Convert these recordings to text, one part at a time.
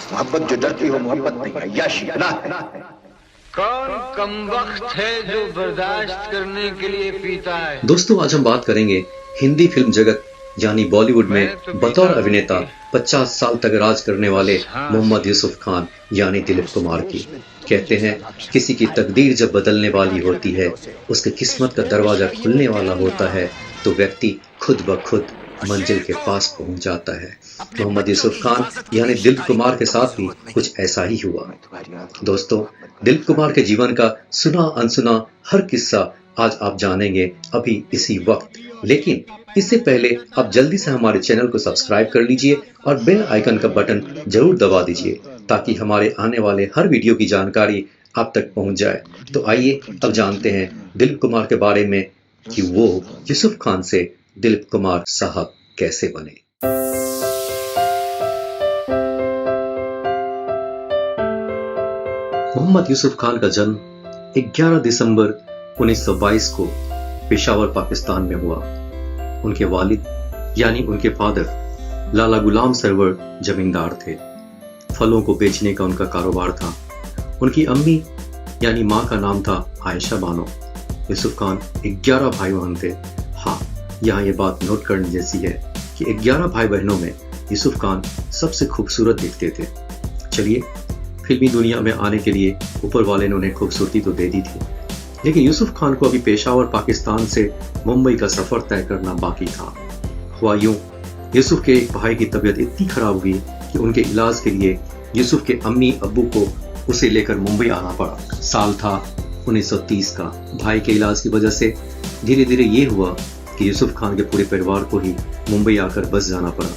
मोहब्बत जो डरती हो मोहब्बत नहीं, अय्याशी गुनाह है। कौन कमबख्त है जो बर्दाश्त करने के लिए पीता है। दोस्तों, आज हम बात करेंगे हिंदी फिल्म जगत यानी बॉलीवुड में मैं तो बतौर पीता हूँ अभिनेता कि 50 साल तक राज करने वाले बस सांस मोहम्मद यूसुफ खान यानी दिलीप कुमार की। कहते हैं, किसी की तकदीर जब बदलने वाली होती है, उसकी किस्मत का दरवाजा खुलने वाला होता है, तो व्यक्ति खुद ब खुद मंजिल के पास पहुंच जाता है। मोहम्मद यूसुफ खान यानी दिलीप कुमार के साथ भी कुछ ऐसा ही हुआ। दोस्तों, दिलीप कुमार के जीवन का सुना अनसुना हर किस्सा आज आप जानेंगे अभी इसी वक्त। लेकिन इससे पहले आप जल्दी से हमारे चैनल को सब्सक्राइब कर लीजिए और बेल आइकन का बटन जरूर दबा दीजिए, ताकि हमारे आने वाले हर वीडियो की जानकारी आप तक पहुंच जाए। तो आइए अब जानते हैं दिलीप कुमार के बारे में कि वो यूसुफ खान से दिलीप कुमार साहब कैसे बने। मोहम्मद यूसुफ खान का जन्म 11 दिसंबर 1922 को पेशावर पाकिस्तान में हुआ। उनके वालिद यानी उनके फादर लाला गुलाम सरवर जमींदार थे। फलों को बेचने का उनका कारोबार था। उनकी अम्मी यानी माँ का नाम था आयशा बानो। यूसुफ खान 11 भाई बहन थे। हाँ, यहाँ ये बात नोट करने जैसी है कि 11 भाई बहनों में यूसुफ खान सबसे खूबसूरत दिखते थे। चलिए, फिल्मी दुनिया में आने के लिए ऊपर वाले ने उन्हें खूबसूरती तो दे दी थी, लेकिन यूसुफ खान को अभी पेशावर पाकिस्तान से मुंबई का सफर तय करना बाकी था। हुआ यूं, यूसुफ के एक भाई की तबीयत इतनी खराब हुई कि उनके इलाज के लिए यूसुफ के अम्मी अब्बू को उसे लेकर मुंबई आना पड़ा। साल था 1930 का। भाई के इलाज की वजह से धीरे धीरे ये हुआ कि यूसुफ खान के पूरे परिवार को ही मुंबई आकर बस जाना पड़ा।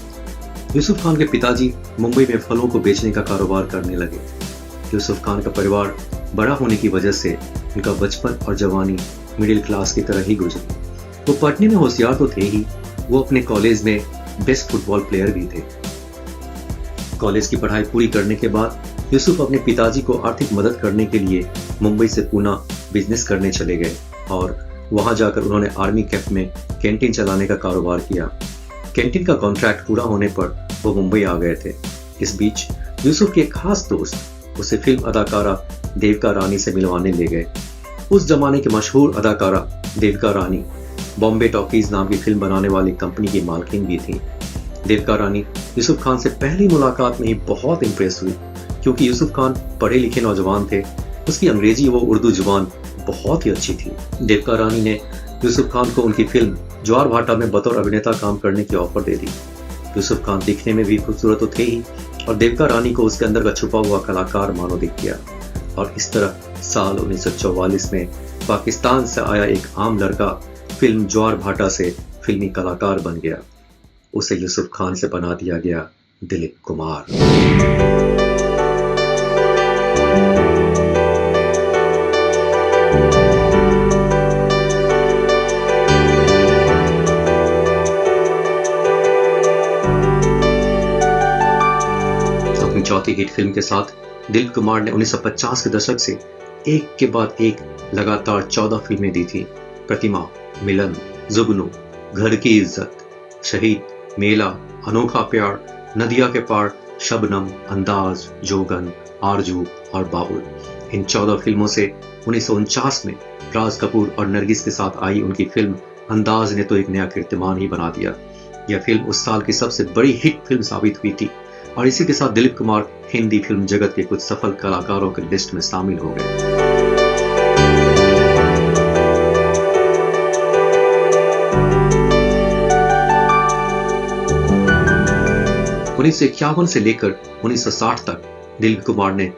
यूसुफ खान के पिताजी मुंबई में फलों को बेचने का कारोबार करने लगे। यूसुफ खान का परिवार बड़ा होने की वजह से उनका बचपन और जवानी मिडिल क्लास की तरह ही गुजरी। वो पढ़ने में होशियार तो थे ही, वो अपने कॉलेज में बेस्ट फुटबॉल प्लेयर भी थे। कॉलेज की पढ़ाई पूरी करने के बाद यूसुफ अपने पिताजी को आर्थिक मदद करने के लिए मुंबई से पूना बिजनेस करने चले गए और वहां जाकर उन्होंने आर्मी कैंप में कैंटीन चलाने का कारोबार किया। कैंटीन का कॉन्ट्रैक्ट पूरा होने पर वो मुंबई आ गए थे। इस बीच यूसुफ के एक खास दोस्त उसे फिल्म अदाकारा देविका रानी से मिलवाने ले गए। उस जमाने की मशहूर अदाकारा देविका रानी बॉम्बे टॉकीज नाम की फिल्म बनाने वाली कंपनी की मालकिन भी थी। देविका रानी यूसुफ खान से पहली मुलाकात में ही बहुत इंप्रेस हुई, क्योंकि यूसुफ खान पढ़े लिखे नौजवान थे। उसकी अंग्रेजी व उर्दू जुबान बहुत ही अच्छी थी। देविका रानी ने यूसुफ खान को उनकी फिल्म ज्वार भाटा में बतौर अभिनेता काम करने की ऑफर दे दी। यूसुफ खान दिखने में भी खूबसूरत तो थे ही, और देविका रानी को उसके अंदर का छुपा हुआ कलाकार मानो दिख गया। और इस तरह साल 1944 में पाकिस्तान से आया एक आम लड़का फिल्म ज्वार भाटा से फिल्मी कलाकार बन गया। उसे यूसुफ खान से बना दिया गया दिलीप कुमार। अपनी चौथी हिट फिल्म के साथ दिलीप कुमार ने 1950 के दशक से एक के बाद एक लगातार 14 फिल्में दी थी। प्रतिमा, मिलन, जुगनू, घर की इज्जत, शहीद, मेला, अनोखा प्यार, नदिया के पार, शबनम, अंदाज, जोगन, आरजू और बाबुल। इन 14 फिल्मों से 1949 में राज कपूर और नरगिस के साथ आई उनकी फिल्म अंदाज ने तो एक नया कीर्तिमान ही बना दिया। यह फिल्म उस साल की सबसे बड़ी हिट फिल्म साबित हुई थी और इसी के साथ दिलीप कुमार हिंदी फिल्म जगत के कुछ सफल कलाकारों की लिस्ट में शामिल हो गए। 1951 से लेकर 1960 तक दिलीप कुमार ने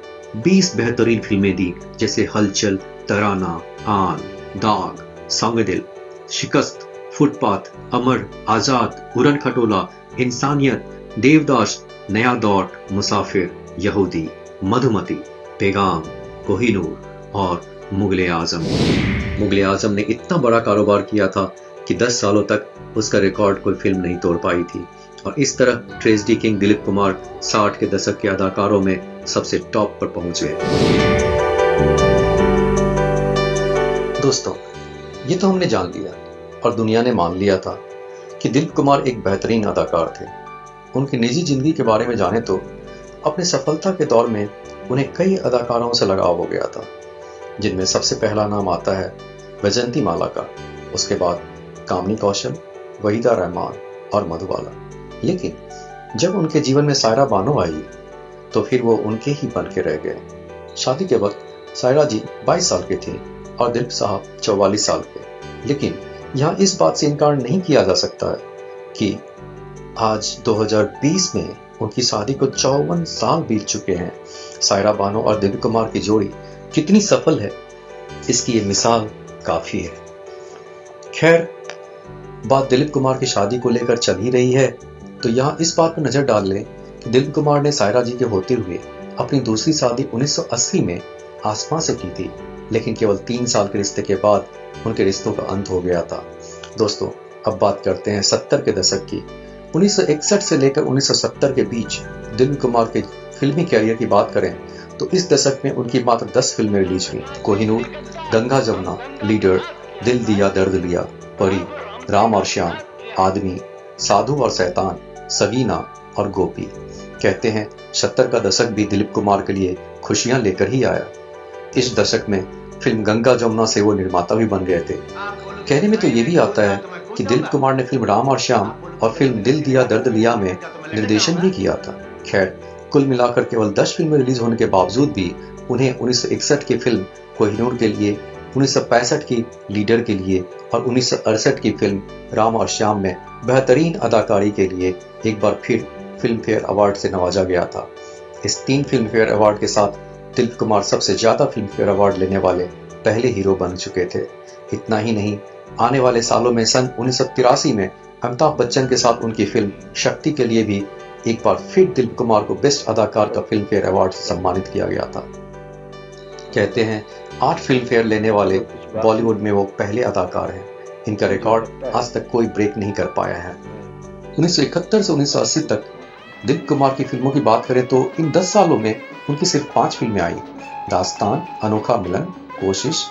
20 बेहतरीन फिल्में दी, जैसे हलचल, तराना, आन, दाग, सांगदिल, शिकस्त, फुटपाथ, अमर, आजाद, उड़न खटोला, इंसानियत, देवदास, नया दौर, मुसाफिर, यहूदी, मधुमती, पैगाम, कोहिनूर और मुगले आजम। मुगले आजम ने इतना बड़ा कारोबार किया था कि 10 सालों तक उसका रिकॉर्ड कोई फिल्म नहीं तोड़ पाई थी। और इस तरह ट्रेजेडी किंग दिलीप कुमार 60 के दशक के अदाकारों में सबसे टॉप पर पहुंच गए। दोस्तों, ये तो हमने जान लिया और दुनिया ने मान लिया था कि दिलीप कुमार एक बेहतरीन अदाकार थे। उनकी निजी जिंदगी के बारे में जाने तो अपनी सफलता के दौर में उन्हें कई अदाकारों से लगाव हो गया था, जिनमें सबसे पहला नाम आता है वैजयंती माला का, उसके बाद कामिनी कौशल, वहीदा रहमान और मधुबाला। लेकिन जब उनके जीवन में सायरा बानो आई तो फिर वो उनके ही बन के रह गए। शादी के वक्त सायरा जी 22 साल के थे और दिलीप साहब 44 साल के। लेकिन यहाँ इस बात से इनकार नहीं किया जा सकता है कि आज 2020 में उनकी शादी को 54 साल बीत चुके हैं। सायरा बानो और दिलीप कुमार की जोड़ी कितनी सफल है, इसकी ये मिसाल काफी है। खैर, बात दिलीप कुमार की शादी को लेकर चल ही रही है तो यहाँ इस बात पर नजर डाल लें कि दिलीप कुमार ने सायरा जी के होते हुए अपनी दूसरी शादी 1980 में आसमां से की थी, लेकिन केवल 3 साल के रिश्ते के बाद उनके रिश्तों का अंत हो गया था। दोस्तों, अब बात करते हैं 70 के दशक की। 1961 से लेकर 1970 के बीच दिलीप कुमार के फिल्मी कैरियर की बात करें तो इस दशक में उनकी मात्र 10 फिल्में रिलीज हुई। कोहिनूर, गंगा जमुना, लीडर, दिल दिया दर्द लिया, परी, राम और श्याम, आदमी, साधु और शैतान, सगीना और गोपी। कहते हैं 70 का दशक भी दिलीप कुमार के लिए खुशियां लेकर ही आया। इस दशक में फिल्म गंगा जमुना से वो निर्माता भी बन गए थे। कहने में तो ये भी आता है कि दिलीप कुमार ने फिल्म राम और श्याम और फिल्म दिल दिया दर्द लिया में निर्देशन भी किया था। खैर, कुल मिलाकर केवल 10 फिल्में रिलीज होने के बावजूद भी उन्हें 1961 की फिल्म कोहिनूर के लिए, 1965 की लीडर के लिए और 1968 की फिल्म राम और श्याम में बेहतरीन अदाकारी के लिए एक बार फिर फिल्म फेयर अवार्ड से नवाजा गया था। इस 3 फिल्म फेयर अवार्ड के साथ दिलीप कुमार सबसे ज्यादा फिल्म फेयर अवार्ड लेने वाले पहले हीरो बन चुके थे। इतना ही नहीं, आने वाले सालों में सन 1983 में अमिताभ बच्चन के साथ उनकी फिल्म शक्ति के लिए भी एक बार फिर दिलीप कुमार को बेस्ट अदाकार का फिल्म फेयर अवार्ड से सम्मानित किया गया था। कहते हैं 8 फिल्म फेयर लेने वाले बॉलीवुड में वो पहले अदाकार हैं। इनका रिकॉर्ड आज तक कोई ब्रेक नहीं कर पाया है। 1971 से 1980 तक दिलीप कुमार की फिल्मों की बात करें तो इन 10 सालों में उनकी सिर्फ 5 फिल्में आई। दास्तान, अनोखा मिलन, कोशिश,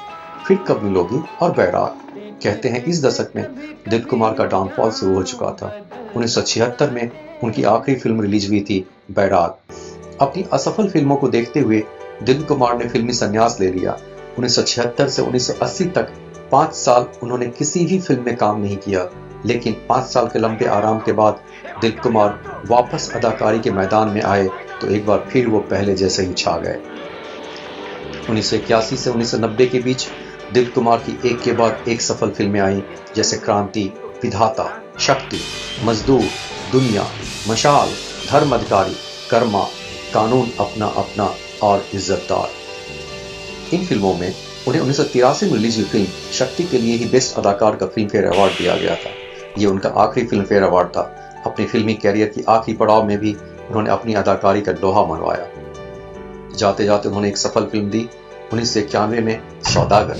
फिर कब मिलोगी और बैराग। कहते हैं इस दशक में दिलीप कुमार का डाउनफॉल शुरू हो चुका था। 1976 में उनकी आखिरी फिल्म रिलीज हुई थी, बैराग। अपनी असफल फिल्मों को देखते हुए दिलीप कुमार ने फिल्मी संन्यास ले लिया। 1976 से 1980 तक 5 साल उन्होंने किसी भी फिल्म में काम नहीं किया, लेकिन 5 साल के लंबे आराम के बाद दिलीप कुमार वापस अदाकारी के मैदान में आए तो एक बार फिर वो पहले जैसे ही छा गए। 1981 से 1990 के बीच दिलीप कुमार की एक के बाद एक सफल फिल्में आई, जैसे क्रांति, विधाता, शक्ति, मजदूर, दुनिया, मशाल, धर्म अधिकारी, कर्मा, कानून अपना अपना और इज्जतदार। इन फिल्मों में उन्हें 1983 में रिलीज हुई फिल्म शक्ति के लिए ही बेस्ट अदाकार का फिल्म फेयर अवार्ड दिया गया था। ये उनका आखिरी फिल्म फेयर अवार्ड था। अपनी फिल्मी कैरियर की आखिरी पड़ाव में भी उन्होंने अपनी अदाकारी का लोहा मनवाया। जाते जाते उन्होंने एक सफल फिल्म दी 1991 में, सौदागर।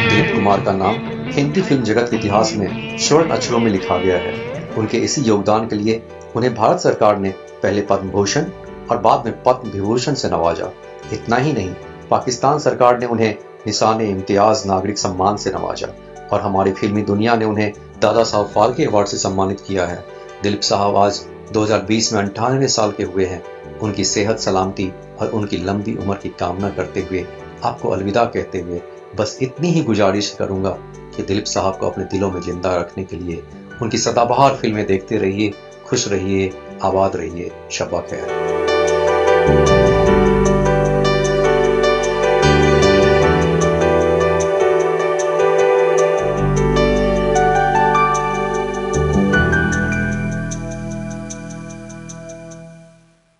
दिलीप कुमार का नाम हिंदी फिल्म जगत के इतिहास में स्वर्ण अक्षरों में लिखा गया है। उनके इसी योगदान के लिए उन्हें भारत सरकार ने पहले पद्म भूषण और बाद में पद्म विभूषण से नवाजा। इतना ही नहीं, पाकिस्तान सरकार ने उन्हें निशान इम्तियाज नागरिक सम्मान से नवाजा और हमारी फिल्मी दुनिया ने उन्हें दादा साहब फाल्के अवार्ड से सम्मानित किया है। दिलीप साहब आज 2020 में 98 साल के हुए हैं। उनकी सेहत सलामती और उनकी लंबी उम्र की कामना करते हुए आपको अलविदा कहते हुए बस इतनी ही गुजारिश करूंगा कि दिलीप साहब को अपने दिलों में जिंदा रखने के लिए उनकी सदाबहार फिल्में देखते रहिए, खुश रहिए, आबाद रहिए। शब्बा खैर।